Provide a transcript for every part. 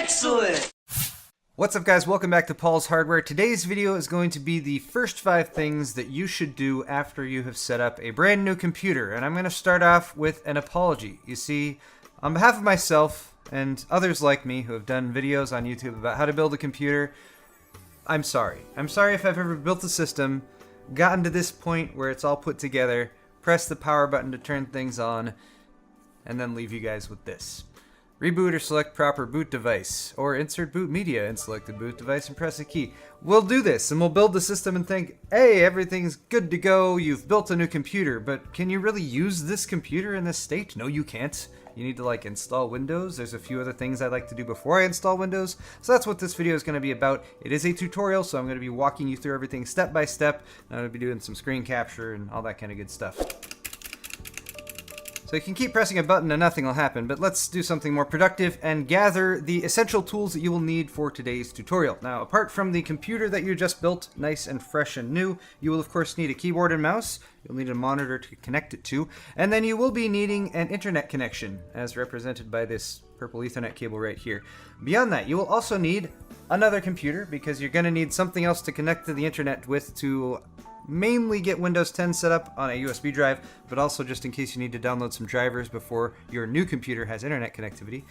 Excellent! What's up guys, welcome back to Paul's Hardware. Today's video is going to be the first 5 things that you should do after you have set up a brand new computer. And I'm going to start off with an apology. You see, on behalf of myself and others like me who have done videos on YouTube about how to build a computer, I'm sorry. I'm sorry if I've ever built a system, gotten to this point where it's all put together, press the power button to turn things on, and then leave you guys with this. Reboot or select proper boot device, or insert boot media and select the boot device and press a key. We'll do this and we'll build the system and think, hey, everything's good to go, you've built a new computer, but can you really use this computer in this state? No, you can't. You need to install Windows. There's a few other things I'd like to do before I install Windows. So that's what this video is going to be about. It is a tutorial, so I'm going to be walking you through everything step by step. I'm going to be doing some screen capture and all that kind of good stuff. So you can keep pressing a button and nothing will happen, but let's do something more productive and gather the essential tools that you will need for today's tutorial. Now, apart from the computer that you just built, nice and fresh and new, you will of course need a keyboard and mouse. You'll need a monitor to connect it to, and then you will be needing an internet connection, as represented by this purple Ethernet cable right here. Beyond that, you will also need another computer, because you're going to need something else to connect to the internet with to mainly get Windows 10 set up on a USB drive, but also just in case you need to download some drivers before your new computer has internet connectivity.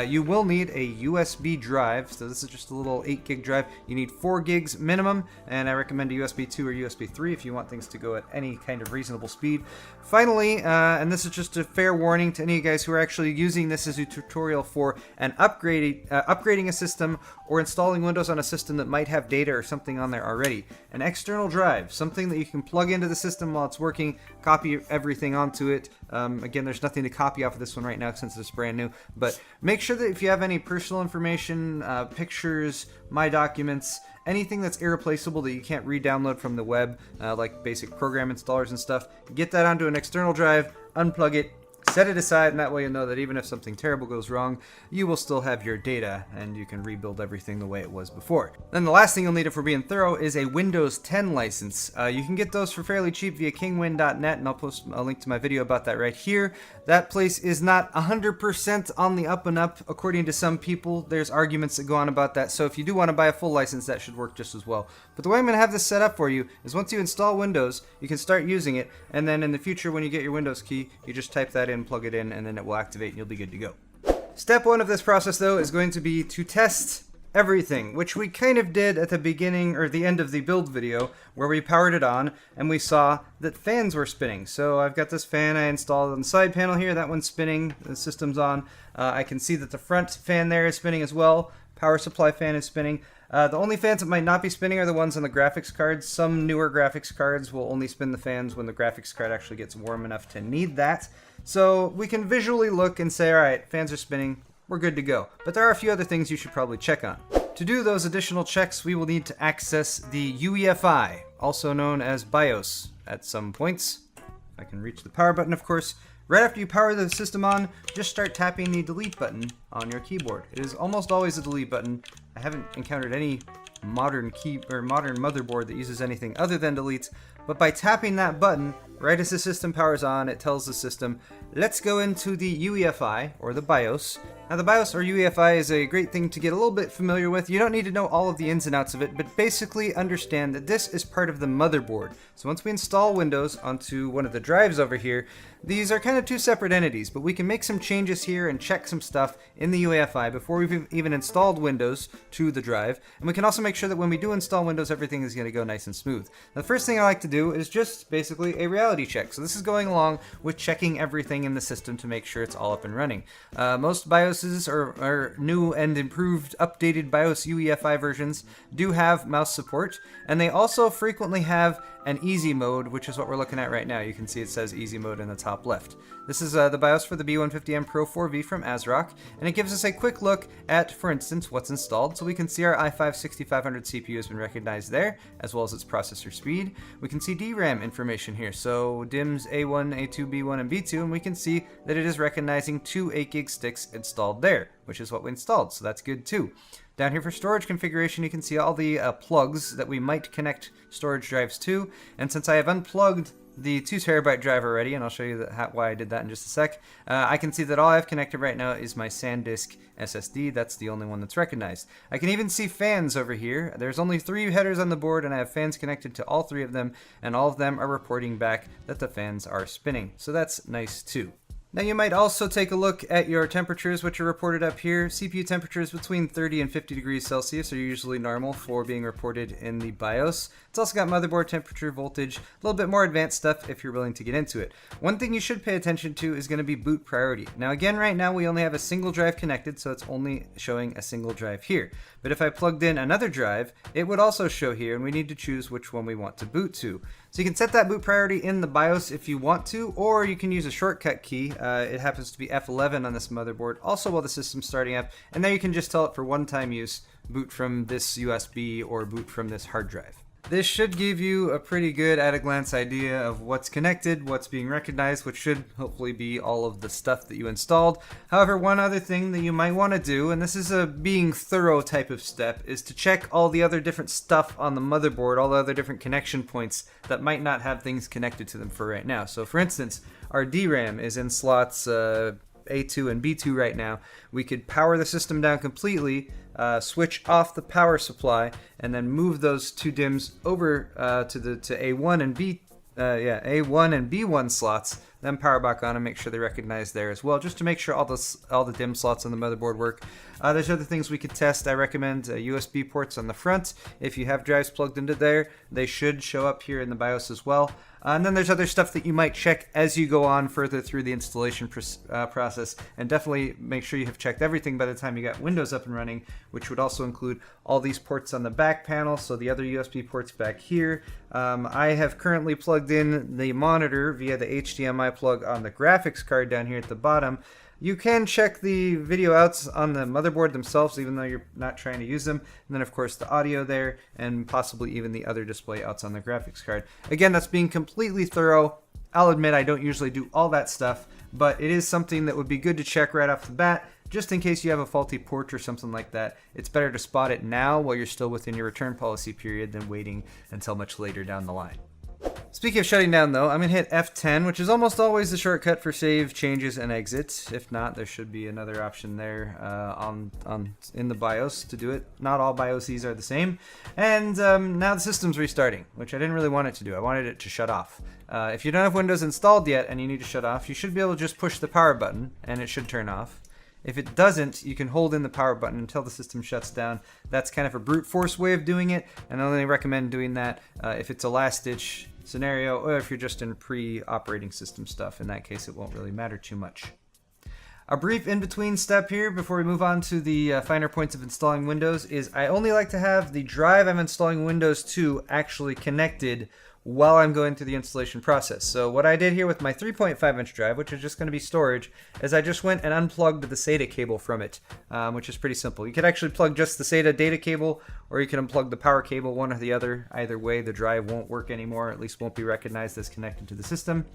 You will need a USB drive, so this is just a little 8 gig drive. You need 4 gigs minimum, and I recommend a USB 2 or USB 3 if you want things to go at any kind of reasonable speed. Finally, and this is just a fair warning to any of you guys who are actually using this as a tutorial for an upgrading a system or installing Windows on a system that might have data or something on there already. An external drive, something that you can plug into the system while it's working, copy everything onto it. Again, there's nothing to copy off of this one right now since it's brand new, but make sure that if you have any personal information, pictures, My Documents, anything that's irreplaceable that you can't re-download from the web, like basic program installers and stuff, get that onto an external drive, unplug it, set it aside, and that way you'll know that even if something terrible goes wrong, you will still have your data and you can rebuild everything the way it was before. Then the last thing you'll need if we're being thorough is a Windows 10 license. You can get those for fairly cheap via kingwin.net, and I'll post a link to my video about that right here. That place is not 100% on the up and up, according to some people. There's arguments that go on about that, so if you do want to buy a full license, that should work just as well. But the way I'm going to have this set up for you is once you install Windows, you can start using it, and then in the future when you get your Windows key, you just type that in, plug it in, and then it will activate and you'll be good to go. Step 1 of this process though is going to be to test everything, which we kind of did at the beginning or the end of the build video where we powered it on and we saw that fans were spinning. So I've got this fan I installed on the side panel here, that one's spinning, the system's on. I can see that the front fan there is spinning as well, power supply fan is spinning. The only fans that might not be spinning are the ones on the graphics cards. Some newer graphics cards will only spin the fans when the graphics card actually gets warm enough to need that. So we can visually look and say, alright, fans are spinning, we're good to go. But there are a few other things you should probably check on. To do those additional checks, we will need to access the UEFI, also known as BIOS, at some points. If I can reach the power button, of course. Right after you power the system on, just start tapping the delete button on your keyboard. It is almost always a delete button. I haven't encountered any modern motherboard that uses anything other than delete, but by tapping that button, right as the system powers on, it tells the system, let's go into the UEFI, or the BIOS. Now the BIOS or UEFI is a great thing to get a little bit familiar with. You don't need to know all of the ins and outs of it, but basically understand that this is part of the motherboard. So once we install Windows onto one of the drives over here, these are kind of two separate entities, but we can make some changes here and check some stuff in the UEFI before we've even installed Windows to the drive. And we can also make sure that when we do install Windows, everything is going to go nice and smooth. Now, the first thing I like to do is just basically a reality check. So this is going along with checking everything in the system to make sure it's all up and running. Most BIOSes or new and improved updated BIOS UEFI versions do have mouse support, and they also frequently have an easy mode, which is what we're looking at right now. You can see it says easy mode in the top left. This is the BIOS for the B150M Pro 4V from ASRock, and it gives us a quick look at, for instance, what's installed. So we can see our i5-6500 CPU has been recognized there, as well as its processor speed. We can see DRAM information here, so DIMMs A1, A2, B1, and B2, and we can see that it is recognizing 2 8GB sticks installed there, which is what we installed, so that's good too. Down here for storage configuration, you can see all the plugs that we might connect storage drives to, and since I have unplugged the 2 TB drive already, and I'll show you why I did that in just a sec. I can see that all I have connected right now is my SanDisk SSD. That's the only one that's recognized. I can even see fans over here. There's only 3 headers on the board, and I have fans connected to all 3 of them, and all of them are reporting back that the fans are spinning. So that's nice too. Now you might also take a look at your temperatures, which are reported up here. CPU temperatures between 30 and 50 degrees Celsius are usually normal for being reported in the BIOS. It's also got motherboard temperature, voltage, a little bit more advanced stuff if you're willing to get into it. One thing you should pay attention to is going to be boot priority. Now again, right now we only have a single drive connected, so it's only showing a single drive here. But if I plugged in another drive, it would also show here, and we need to choose which one we want to boot to. So you can set that boot priority in the BIOS if you want to, or you can use a shortcut key. It happens to be F11 on this motherboard, also while the system's starting up, and there you can just tell it for one-time use, boot from this USB or boot from this hard drive. This should give you a pretty good at-a-glance idea of what's connected, what's being recognized, which should hopefully be all of the stuff that you installed. However, one other thing that you might want to do, and this is a being thorough type of step, is to check all the other different stuff on the motherboard, all the other different connection points that might not have things connected to them for right now. So for instance, our DRAM is in slots A2 and B2 right now. We could power the system down completely, switch off the power supply, and then move those 2 DIMMs over to A1 and A1 and B1 slots, then power back on and make sure they recognize there as well, just to make sure all the DIMM slots on the motherboard work. There's other things we could test. I recommend USB ports on the front. If you have drives plugged into there, they should show up here in the BIOS as well. And then there's other stuff that you might check as you go on further through the installation process, and definitely make sure you have checked everything by the time you got Windows up and running, which would also include all these ports on the back panel, so the other USB ports back here. I have currently plugged in the monitor via the HDMI plug on the graphics card down here at the bottom. You can check the video outs on the motherboard themselves, even though you're not trying to use them. And then, of course, the audio there, and possibly even the other display outs on the graphics card. Again, that's being completely thorough. I'll admit I don't usually do all that stuff, but it is something that would be good to check right off the bat, just in case you have a faulty port or something like that. It's better to spot it now while you're still within your return policy period than waiting until much later down the line. Speaking of shutting down though, I'm going to hit F10, which is almost always the shortcut for save, changes, and exit. If not, there should be another option there in the BIOS to do it. Not all BIOSes are the same. And now the system's restarting, which I didn't really want it to do. I wanted it to shut off. If you don't have Windows installed yet and you need to shut off, you should be able to just push the power button and it should turn off. If it doesn't, you can hold in the power button until the system shuts down. That's kind of a brute force way of doing it, and I only recommend doing that if it's a last-ditch scenario, or if you're just in pre-operating system stuff. In that case, it won't really matter too much. A brief in-between step here before we move on to the finer points of installing Windows is I only like to have the drive I'm installing Windows to actually connected while I'm going through the installation process. So what I did here with my 3.5-inch drive, which is just going to be storage, is I just went and unplugged the SATA cable from it, which is pretty simple. You could actually plug just the SATA data cable, or you can unplug the power cable, one or the other. Either way, the drive won't work anymore, at least won't be recognized as connected to the system.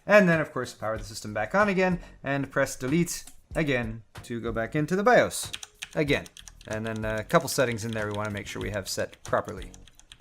And then, of course, power the system back on again, and press delete again to go back into the BIOS again. And then a couple settings in there we want to make sure we have set properly.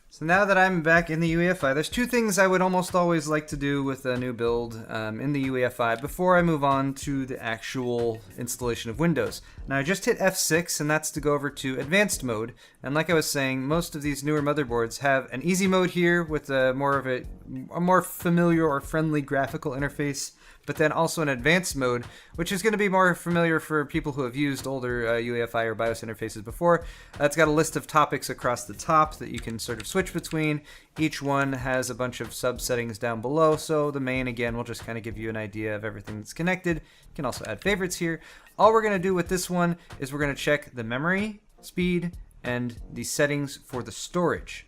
So now that I'm back in the UEFI, there's 2 things I would almost always like to do with a new build in the UEFI before I move on to the actual installation of Windows. Now I just hit F6, and that's to go over to advanced mode. And like I was saying, most of these newer motherboards have an easy mode here with a more familiar or friendly graphical interface, but then also an advanced mode, which is going to be more familiar for people who have used older UEFI or BIOS interfaces before. It's got a list of topics across the top that you can sort of switch between. Each one has a bunch of sub-settings down below, so the main, again, will just kind of give you an idea of everything that's connected. You can also add favorites here. All we're going to do with this one is we're going to check the memory, speed, and the settings for the storage.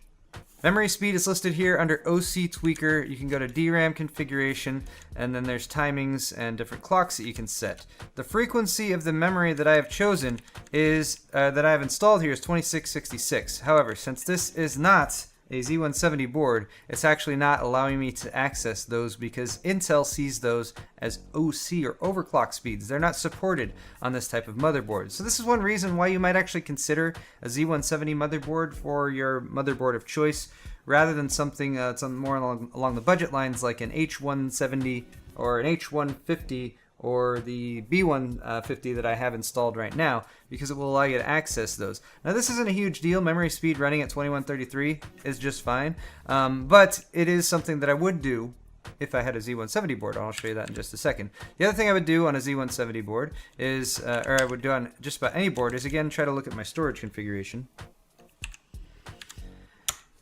Memory speed is listed here under OC Tweaker. You can go to DRAM configuration, and then there's timings and different clocks that you can set. The frequency of the memory that I have chosen is, that I have installed here is 2666. However, since this is not a Z170 board, it's actually not allowing me to access those because Intel sees those as OC or overclock speeds. They're not supported on this type of motherboard. So this is one reason why you might actually consider a Z170 motherboard for your motherboard of choice. rather than something that's more along the budget lines like an H170 or an H150 or the B150 that I have installed right now, because it will allow you to access those. Now this isn't a huge deal. Memory speed running at 2133 is just fine, but it is something that I would do if I had a Z170 board. I'll show you that in just a second. The other thing I would do on a Z170 board is, or I would do on just about any board, is again try to look at my storage configuration.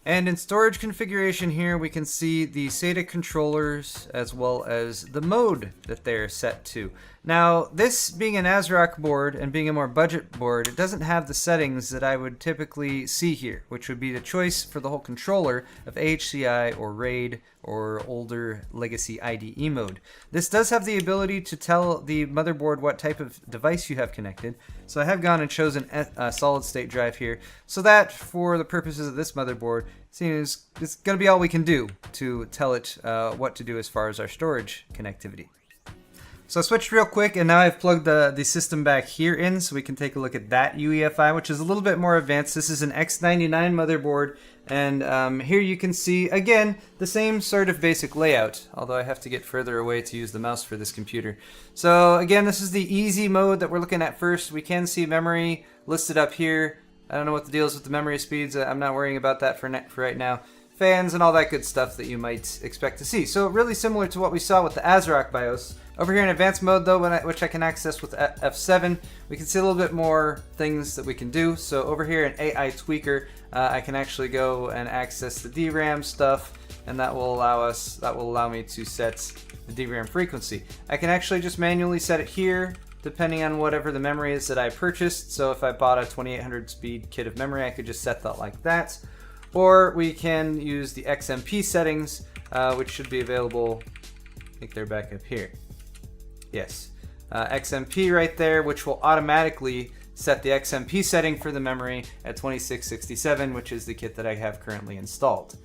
And in storage configuration here, we can see the SATA controllers as well as the mode that they're set to. Now, this being an ASRock board and being a more budget board, it doesn't have the settings that I would typically see here, which would be the choice for the whole controller of AHCI or RAID or older legacy IDE mode. This does have the ability to tell the motherboard what type of device you have connected. So I have gone and chosen a solid state drive here, so that for the purposes of this motherboard, seems it's going to be all we can do to tell it what to do as far as our storage connectivity. So I switched real quick, and now I've plugged the system back here in, so we can take a look at that UEFI, which is a little bit more advanced. This is an X99 motherboard, and here you can see, again, the same sort of basic layout, although I have to get further away to use the mouse for this computer. So again, this is the easy mode that we're looking at first. We can see memory listed up here. I don't know what the deal is with the memory speeds. I'm not worrying about that for right now. Fans and all that good stuff that you might expect to see. So really similar to what we saw with the ASRock BIOS. Over here in advanced mode though, which I can access with F7, we can see a little bit more things that we can do. So over here in AI Tweaker, I can actually go and access the DRAM stuff, and that will allow me to set the DRAM frequency. I can actually just manually set it here, depending on whatever the memory is that I purchased. So if I bought a 2800 speed kit of memory, I could just set that like that. Or we can use the XMP settings, which should be available. I think they're back up here. Yes, XMP right there, which will automatically set the XMP setting for the memory at 2667, which is the kit that I have currently installed.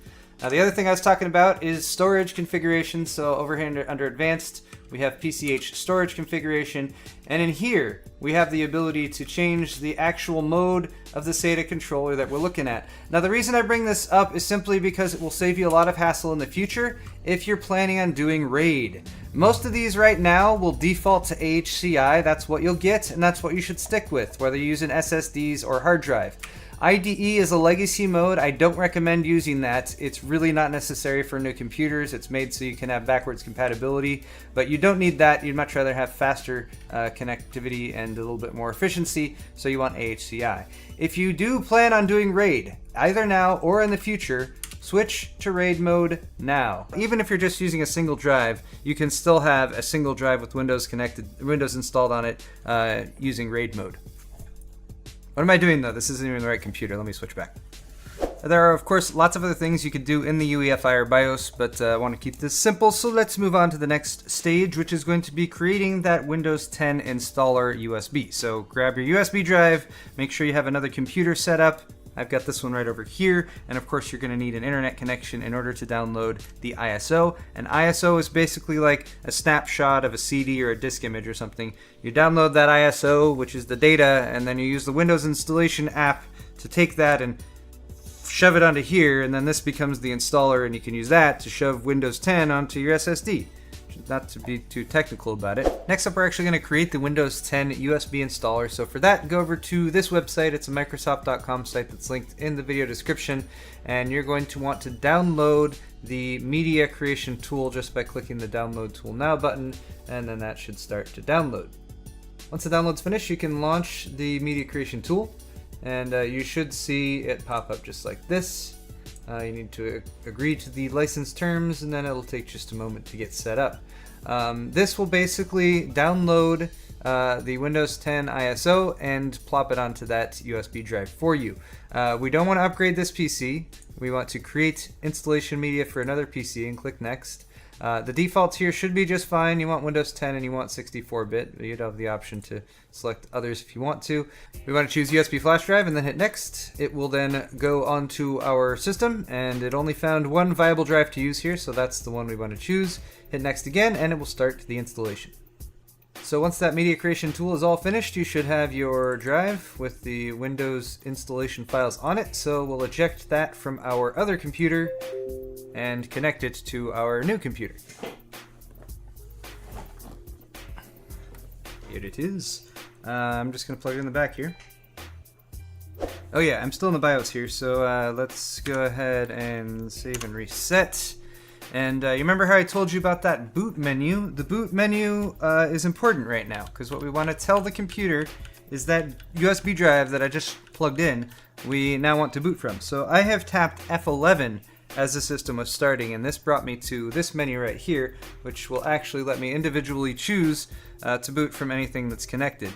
Now the other thing I was talking about is storage configuration. So over here under advanced, we have PCH storage configuration, and in here we have the ability to change the actual mode of the SATA controller that we're looking at. Now the reason I bring this up is simply because it will save you a lot of hassle in the future if you're planning on doing RAID. Most of these right now will default to AHCI. That's what you'll get, and that's what you should stick with, whether you're using SSDs or hard drive. IDE is a legacy mode. I don't recommend using that. It's really not necessary for new computers. It's made so you can have backwards compatibility, but you don't need that. You'd much rather have faster connectivity and a little bit more efficiency, so you want AHCI. If you do plan on doing RAID, either now or in the future, switch to RAID mode now. Even if you're just using a single drive, you can still have a single drive with Windows installed on it using RAID mode. What am I doing though? This isn't even the right computer. Let me switch back. There are, of course, lots of other things you could do in the UEFI or BIOS, but I want to keep this simple, so let's move on to the next stage, which is going to be creating that Windows 10 installer USB. So grab your USB drive, make sure you have another computer set up. I've got this one right over here, and of course you're going to need an internet connection in order to download the ISO. An ISO is basically like a snapshot of a CD or a disk image or something. You download that ISO, which is the data, and then you use the Windows installation app to take that and shove it onto here, and then this becomes the installer, and you can use that to shove Windows 10 onto your SSD. Not to be too technical about it. Next up, we're actually going to create the Windows 10 USB installer. So for that, go over to this website. It's a Microsoft.com site that's linked in the video description. And you're going to want to download the media creation tool just by clicking the download tool now button. And then that should start to download. Once the download's finished, you can launch the media creation tool. And you should see it pop up just like this. You need to agree to the license terms, and then it'll take just a moment to get set up. This will basically download the Windows 10 ISO and plop it onto that USB drive for you. We don't want to upgrade this PC. We want to create installation media for another PC and click Next. The defaults here should be just fine. You want Windows 10 and you want 64-bit. You'd have the option to select others if you want to. We want to choose USB flash drive and then hit Next. It will then go onto our system, and it only found one viable drive to use here, so that's the one we want to choose. Hit Next again, and it will start the installation. So once that media creation tool is all finished, you should have your drive with the Windows installation files on it. So we'll eject that from our other computer and connect it to our new computer. Here it is. I'm just going to plug it in the back here. Oh yeah, I'm still in the BIOS here, so let's go ahead and save and reset. And you remember how I told you about that boot menu? The boot menu is important right now, because what we want to tell the computer is that USB drive that I just plugged in, we now want to boot from. So I have tapped F11 as the system was starting, and this brought me to this menu right here, which will actually let me individually choose to boot from anything that's connected.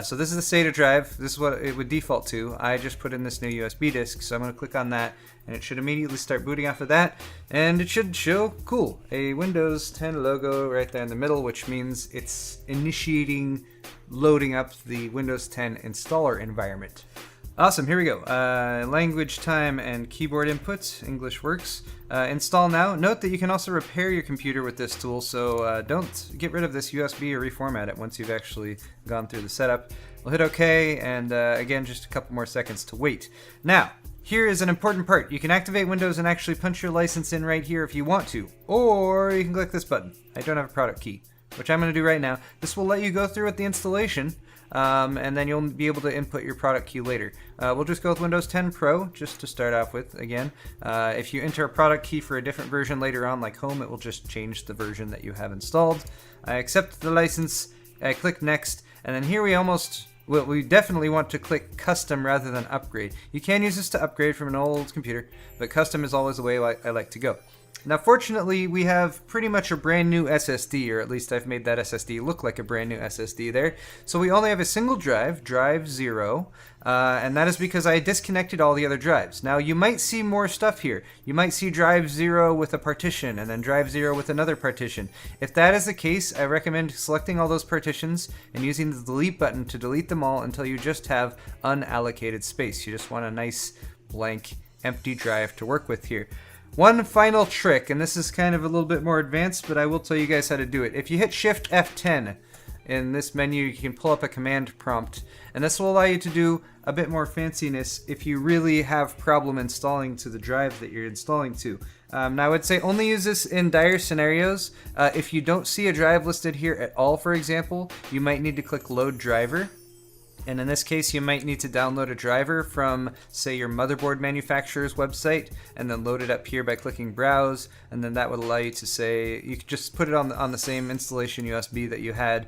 So this is the SATA drive. This is what it would default to. I just put in this new USB disk, so I'm going to click on that, and it should immediately start booting off of that, and it should show, cool, a Windows 10 logo right there in the middle, which means it's initiating loading up the Windows 10 installer environment. Awesome, here we go. Language, time, and keyboard inputs. English works. Install now. Note that you can also repair your computer with this tool, so don't get rid of this USB or reformat it once you've actually gone through the setup. We'll hit OK, and again, just a couple more seconds to wait. Now, here is an important part. You can activate Windows and actually punch your license in right here if you want to, or you can click this button. I don't have a product key, which I'm going to do right now. This will let you go through with the installation, and then you'll be able to input your product key later. We'll just go with Windows 10 Pro, just to start off with, again. If you enter a product key for a different version later on, like Home, it will just change the version that you have installed. I accept the license, I click Next, and then here we definitely want to click Custom rather than Upgrade. You can use this to upgrade from an old computer, but Custom is always the way I like to go. Now, fortunately, we have pretty much a brand new SSD, or at least I've made that SSD look like a brand new SSD there. So we only have a single drive, drive 0, and that is because I disconnected all the other drives. Now, you might see more stuff here. You might see drive 0 with a partition, and then drive 0 with another partition. If that is the case, I recommend selecting all those partitions and using the delete button to delete them all until you just have unallocated space. You just want a nice, blank, empty drive to work with here. One final trick, and this is kind of a little bit more advanced, but I will tell you guys how to do it. If you hit Shift F10 in this menu, you can pull up a command prompt, and this will allow you to do a bit more fanciness if you really have problem installing to the drive that you're installing to. Now I would say only use this in dire scenarios. If you don't see a drive listed here at all, for example, you might need to click Load Driver. And in this case, you might need to download a driver from, say, your motherboard manufacturer's website, and then load it up here by clicking Browse, and then that would allow you to say, you could just put it on the same installation USB that you had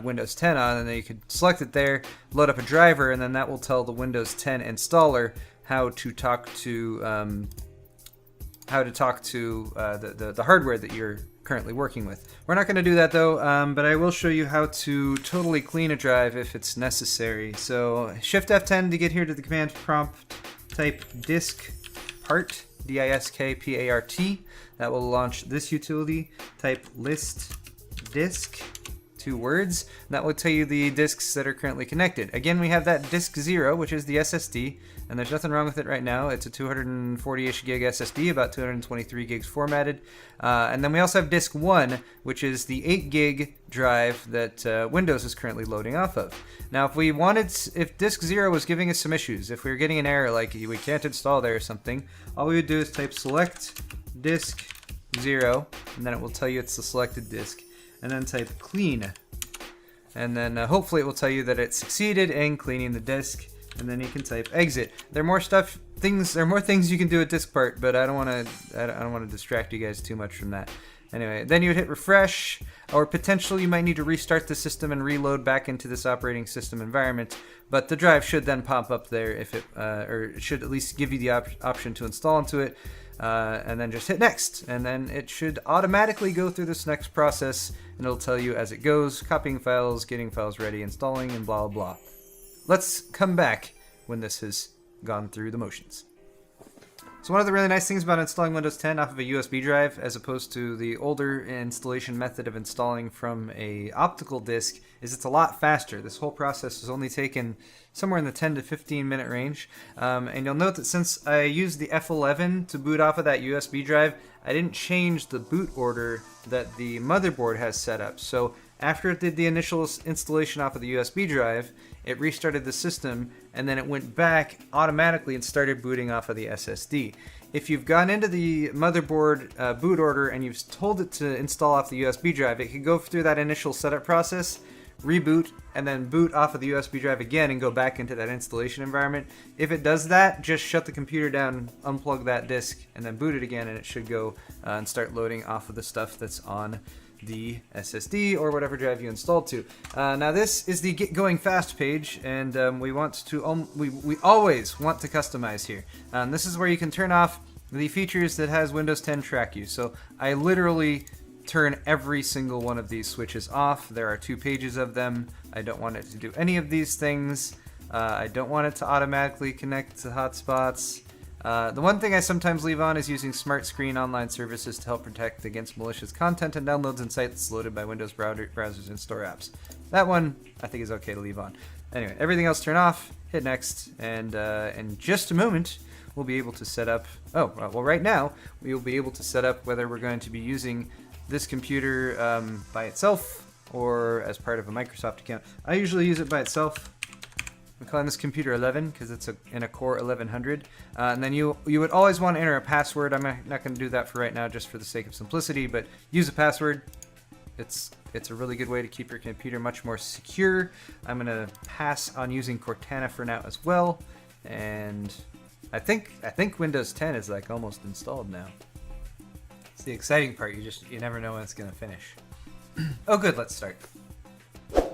Windows 10 on, and then you could select it there, load up a driver, and then that will tell the Windows 10 installer how to talk to the hardware that you're currently working with. We're not going to do that though, but I will show you how to totally clean a drive if it's necessary. So Shift F10 to get here to the command prompt, type disk part, diskpart. That will launch this utility. Type list disk, 2 words. That will tell you the disks that are currently connected. Again, we have that disk 0, which is the SSD, and there's nothing wrong with it right now. It's a 240-ish gig SSD, about 223 gigs formatted. And then we also have disk 1, which is the 8 gig drive that Windows is currently loading off of. Now, if disk 0 was giving us some issues, if we were getting an error like we can't install there or something, all we would do is type select disk 0, and then it will tell you it's the selected disk, and then type clean. And then hopefully it will tell you that it succeeded in cleaning the disk, and then you can type exit. There are more things you can do at disk part, but I don't want to distract you guys too much from that. Anyway, then you would hit refresh, or potentially you might need to restart the system and reload back into this operating system environment, but the drive should then pop up there if or it should at least give you the option to install into it, and then just hit next, and then it should automatically go through this next process, and it'll tell you as it goes, copying files, getting files ready, installing, and blah blah blah. Let's come back when this has gone through the motions. So one of the really nice things about installing Windows 10 off of a USB drive, as opposed to the older installation method of installing from a optical disk, is it's a lot faster. This whole process has only taken somewhere in the 10 to 15 minute range. And you'll note that since I used the F11 to boot off of that USB drive, I didn't change the boot order that the motherboard has set up. So After it did the initial installation off of the USB drive, it restarted the system, and then it went back automatically and started booting off of the SSD. If you've gone into the motherboard boot order and you've told it to install off the USB drive, it can go through that initial setup process, reboot, and then boot off of the USB drive again and go back into that installation environment. If it does that, just shut the computer down, unplug that disk, and then boot it again, and it should go and start loading off of the stuff that's on the SSD or whatever drive you installed to. Now this is the Get Going Fast page, and we always want to customize here. This is where you can turn off the features that has Windows 10 track you. So I literally turn every single one of these switches off. There are 2 pages of them. I don't want it to do any of these things. I don't want it to automatically connect to hotspots. The one thing I sometimes leave on is using Smart Screen online services to help protect against malicious content and downloads and sites loaded by Windows browsers and store apps. That one I think is okay to leave on. Anyway, everything else turn off, hit next, and in just a moment we'll be able to set up, right now we will be able to set up whether we're going to be using this computer by itself or as part of a Microsoft account. I usually use it by itself. I'm calling this computer 11 because it's in a Core 1100. And then you would always want to enter a password. I'm not going to do that for right now just for the sake of simplicity, but use a password. It's a really good way to keep your computer much more secure. I'm going to pass on using Cortana for now as well. And I think Windows 10 is like almost installed now. It's the exciting part. You never know when it's going to finish. Oh good, let's start.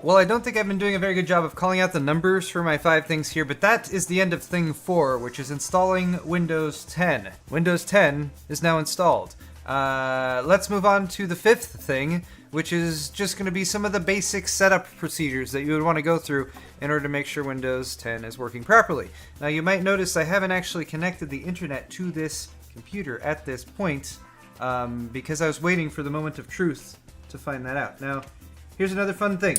Well, I don't think I've been doing a very good job of calling out the numbers for my 5 things here, but that is the end of thing 4, which is installing Windows 10. Windows 10 is now installed. Let's move on to the 5th thing, which is just going to be some of the basic setup procedures that you would want to go through in order to make sure Windows 10 is working properly. Now, you might notice I haven't actually connected the internet to this computer at this point because I was waiting for the moment of truth to find that out. Now, here's another fun thing.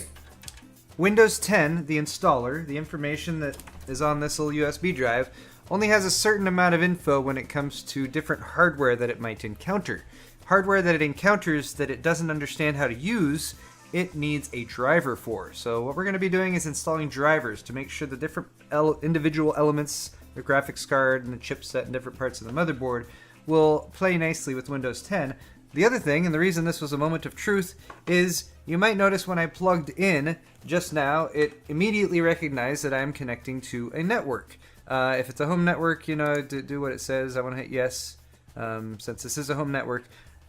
Windows 10, the installer, the information that is on this little USB drive, only has a certain amount of info when it comes to different hardware that it might encounter. Hardware that it encounters that it doesn't understand how to use, it needs a driver for. So what we're going to be doing is installing drivers to make sure the different individual elements, the graphics card and the chipset and different parts of the motherboard will play nicely with Windows 10. The other thing, and the reason this was a moment of truth, is you might notice when I plugged in just now, it immediately recognized that I'm connecting to a network. If it's a home network, do what it says. I want to hit yes, since this is a home network.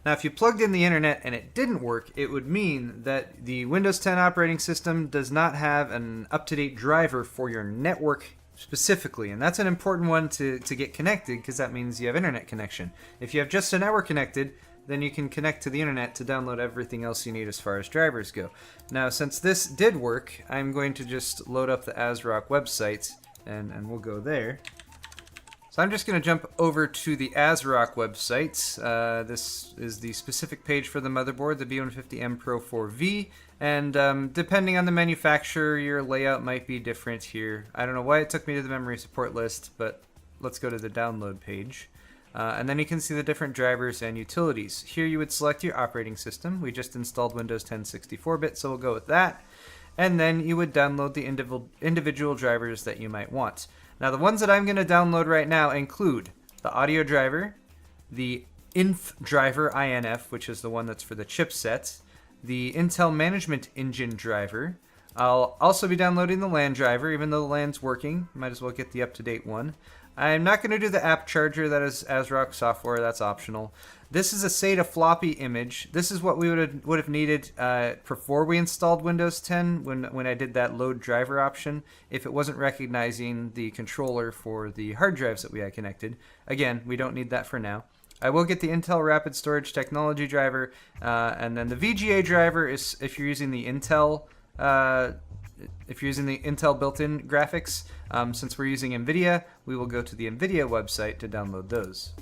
Now, if you plugged in the internet and it didn't work, it would mean that the Windows 10 operating system does not have an up-to-date driver for your network specifically, and that's an important one to get connected because that means you have internet connection. If you have just a network connected, then you can connect to the internet to download everything else you need as far as drivers go. Now, since this did work, I'm going to just load up the ASRock website, and we'll go there. So I'm just going to jump over to the ASRock website. This is the specific page for the motherboard, the B150M Pro 4V, and depending on the manufacturer, your layout might be different here. I don't know why it took me to the memory support list, but let's go to the download page. And then you can see the different drivers and utilities. Here you would select your operating system. We just installed Windows 10 64-bit, so we'll go with that. And then you would download the individual drivers that you might want. Now, the ones that I'm going to download right now include the audio driver, the INF driver, INF, which is the one that's for the chipset, the Intel Management Engine driver. I'll also be downloading the LAN driver, even though the LAN's working. Might as well get the up-to-date one. I'm not going to do the app charger. That is ASRock software. That's optional. This is a SATA floppy image. This is what we would have needed before we installed Windows 10 when I did that load driver option, if it wasn't recognizing the controller for the hard drives that we had connected. Again, we don't need that for now. I will get the Intel Rapid Storage Technology driver, and then the VGA driver is if you're using the Intel built-in graphics. Since we're using NVIDIA, we will go to the NVIDIA website to download those.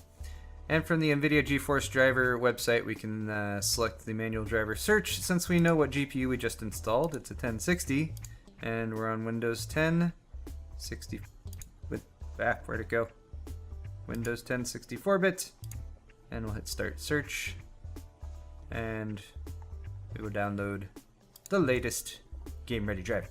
And from the NVIDIA GeForce driver website, we can select the manual driver search. Since we know what GPU we just installed, it's a 1060, and we're on Windows 10 60. Where'd it go? Windows 10 64-bit, and we'll hit Start Search, and we will download the latest game-ready driver.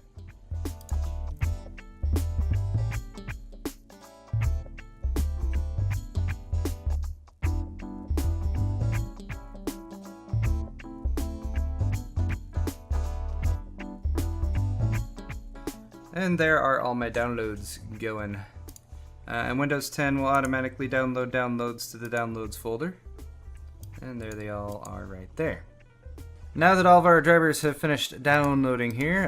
And there are all my downloads going. And Windows 10 will automatically download downloads to the downloads folder. And there they all are right there. Now that all of our drivers have finished downloading here,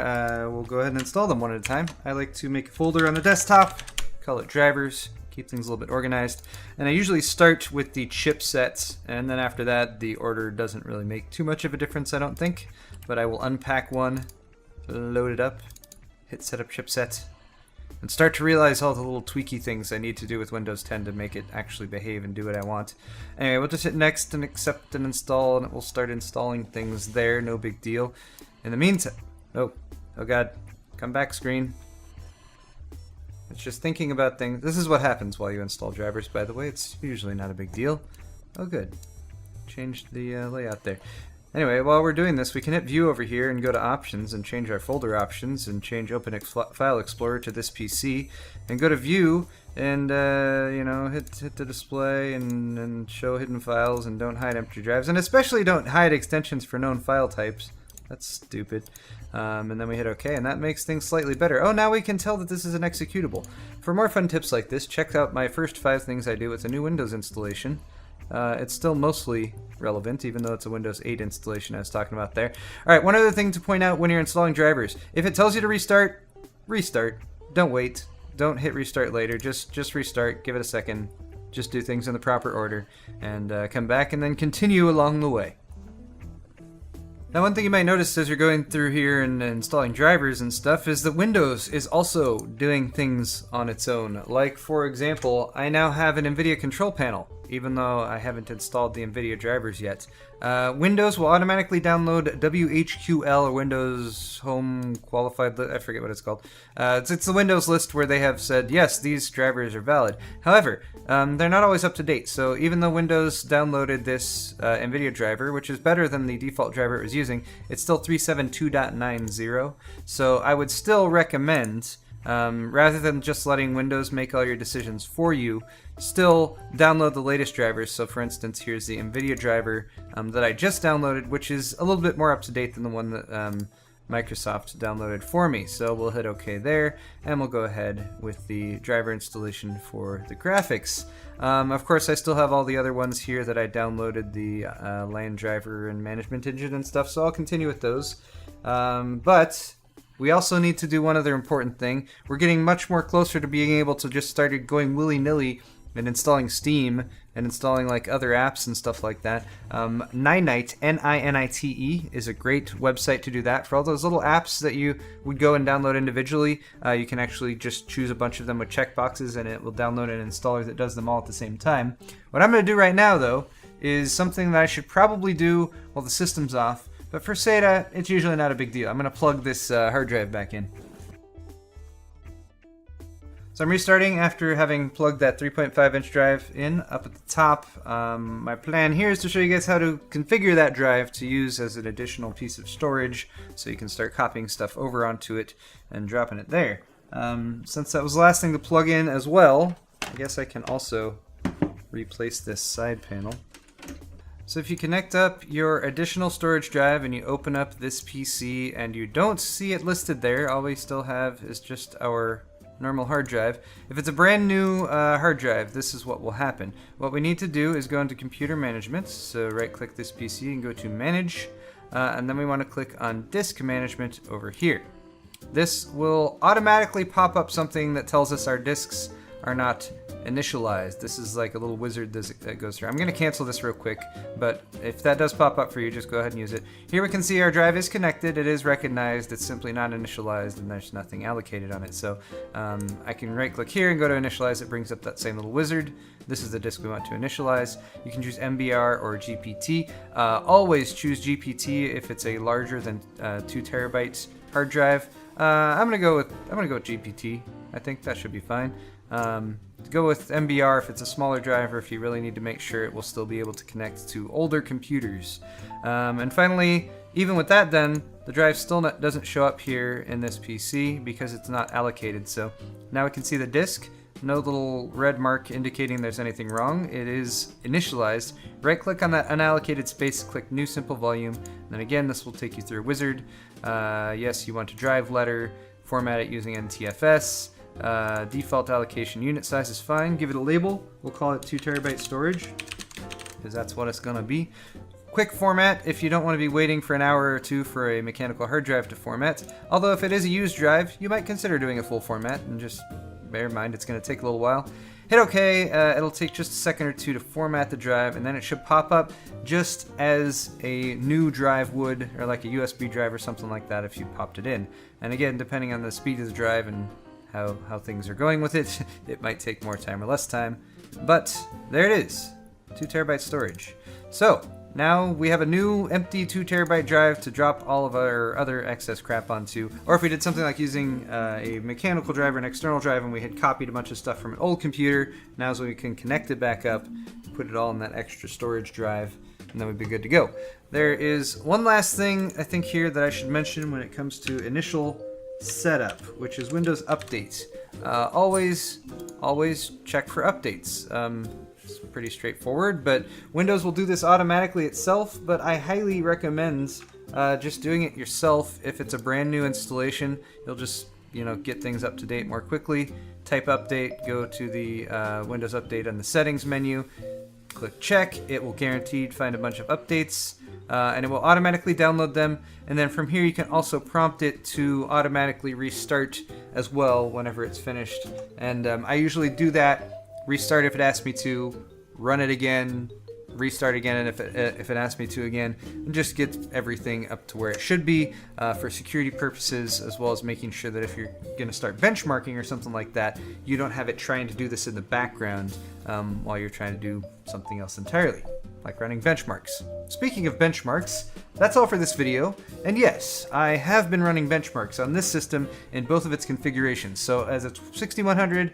we'll go ahead and install them one at a time. I like to make a folder on the desktop, call it drivers, keep things a little bit organized. And I usually start with the chipsets, and then after that, the order doesn't really make too much of a difference, I don't think. But I will unpack one, load it up, hit setup chipset, and start to realize all the little tweaky things I need to do with Windows 10 to make it actually behave and do what I want. Anyway, we'll just hit next and accept and install, and it will start installing things there, no big deal. In the meantime, oh god, come back screen. It's just thinking about things. This is what happens while you install drivers, by the way. It's usually not a big deal. Oh good, changed the layout there. Anyway, while we're doing this, we can hit View over here and go to Options and change our folder options and change Open File Explorer to this PC, and go to View and you know, hit the display and show hidden files, and don't hide empty drives, and especially don't hide extensions for known file types. That's stupid. And then we hit OK, and that makes things slightly better. Oh, now we can tell that this is an executable. For more fun tips like this, check out my first 5 things I do with a new Windows installation. It's still mostly relevant, even though it's a Windows 8 installation I was talking about there. Alright, one other thing to point out when you're installing drivers. If it tells you to restart, restart. Don't wait. Don't hit restart later. Just restart. Give it a second. Just do things in the proper order. And come back and then continue along the way. Now, one thing you might notice as you're going through here and installing drivers and stuff is that Windows is also doing things on its own. Like, for example, I now have an NVIDIA control panel, even though I haven't installed the NVIDIA drivers yet. Windows will automatically download WHQL, or Windows Home Qualified, I forget what it's called. It's the Windows list where they have said, yes, these drivers are valid. However, they're not always up to date, so even though Windows downloaded this NVIDIA driver, which is better than the default driver it was using, it's still 372.90, so I would still recommend, rather than just letting Windows make all your decisions for you, still download the latest drivers. So for instance, here's the NVIDIA driver that I just downloaded, which is a little bit more up to date than the one that Microsoft downloaded for me. So we'll hit OK there, and we'll go ahead with the driver installation for the graphics. Of course, I still have all the other ones here that I downloaded, the LAN driver and management engine and stuff, so I'll continue with those. But we also need to do one other important thing. We're getting much more closer to being able to just start going willy-nilly and installing Steam and installing like other apps and stuff like that. Ninite, N-I-N-I-T-E, is a great website to do that. For all those little apps that you would go and download individually, you can actually just choose a bunch of them with checkboxes, and it will download an installer that does them all at the same time. What I'm going to do right now, though, is something that I should probably do while the system's off. But for SATA, it's usually not a big deal. I'm going to plug this hard drive back in. So I'm restarting after having plugged that 3.5-inch drive in up at the top. My plan here is to show you guys how to configure that drive to use as an additional piece of storage, so you can start copying stuff over onto it and dropping it there. Since that was the last thing to plug in as well, I guess I can also replace this side panel. So if you connect up your additional storage drive and you open up this PC and you don't see it listed there, all we still have is just our normal hard drive. If it's a brand new hard drive, this is what will happen. What we need to do is go into Computer Management, so right click this PC and go to Manage, and then we want to click on Disk Management over here. This will automatically pop up something that tells us our disks are not initialized. This is like a little wizard that goes through. I'm going to cancel this real quick, but if that does pop up for you, just go ahead and use it. Here we can see our drive is connected, it is recognized, it's simply not initialized, and there's nothing allocated on it. So I can right click here and go to initialize. It brings up that same little wizard. This is the disk we want to initialize. You can choose MBR or GPT. Always choose GPT if it's a larger than 2 terabytes hard drive. I'm gonna go with GPT. I think that should be fine. Go with MBR if it's a smaller driver, if you really need to make sure it will still be able to connect to older computers. And finally, Even with that then, the drive still doesn't show up here in this PC because it's not allocated. So now we can see the disk. No little red mark indicating there's anything wrong. It is initialized. Right click on that unallocated space, click new simple volume. And then again, this will take you through a wizard. Yes, you want to drive letter, format it using NTFS. Default allocation unit size is fine. Give it a label. We'll call it 2 terabyte storage because that's what it's gonna be. Quick format if you don't want to be waiting for an hour or two for a mechanical hard drive to format. Although if it is a used drive, you might consider doing a full format, and just bear in mind it's going to take a little while. Hit OK, it'll take just a second or two to format the drive, and then it should pop up just as a new drive would, or like a USB drive or something like that if you popped it in. And again, depending on the speed of the drive and how things are going with it, it might take more time or less time. But there it is, 2 terabyte storage. So now we have a new empty 2 terabyte drive to drop all of our other excess crap onto. Or if we did something like using a mechanical drive or an external drive and we had copied a bunch of stuff from an old computer, now is when we can connect it back up, put it all in that extra storage drive, and then we'd be good to go. There is one last thing I think here that I should mention when it comes to initial setup, which is Windows Update. Always check for updates. It's pretty straightforward, but Windows will do this automatically itself, but I highly recommend just doing it yourself. If it's a brand new installation, you'll just get things up to date more quickly. Type update, go to the Windows Update on the settings menu, click check. It will guaranteed find a bunch of updates, and it will automatically download them, and then from here you can also prompt it to automatically restart as well whenever it's finished. And I usually do that. Restart if it asks me to, run it again, restart again, and if it asks me to again, and just get everything up to where it should be for security purposes, as well as making sure that if you're going to start benchmarking or something like that, you don't have it trying to do this in the background while you're trying to do something else entirely, like running benchmarks. Speaking of benchmarks, that's all for this video, and yes, I have been running benchmarks on this system in both of its configurations. So as a 6100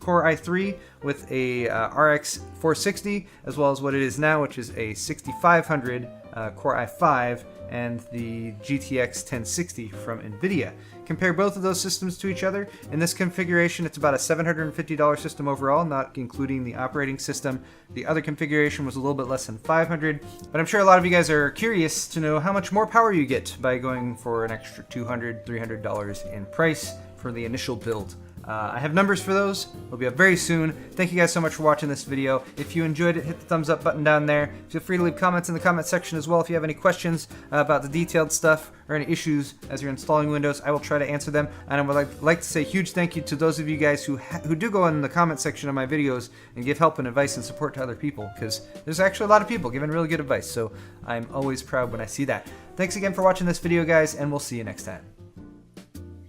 Core i3 with a RX 460, as well as what it is now, which is a 6500 Core i5 and the GTX 1060 from NVIDIA. Compare both of those systems to each other. In this configuration, it's about a $750 system overall, not including the operating system. The other configuration was a little bit less than $500, but I'm sure a lot of you guys are curious to know how much more power you get by going for an extra $200, $300 in price for the initial build. I have numbers for those. They'll be up very soon. Thank you guys so much for watching this video. If you enjoyed it, hit the thumbs up button down there. Feel free to leave comments in the comment section as well if you have any questions about the detailed stuff or any issues as you're installing Windows. I will try to answer them. And I would like to say a huge thank you to those of you guys who do go in the comment section of my videos and give help and advice and support to other people, because there's actually a lot of people giving really good advice. So I'm always proud when I see that. Thanks again for watching this video, guys, and we'll see you next time.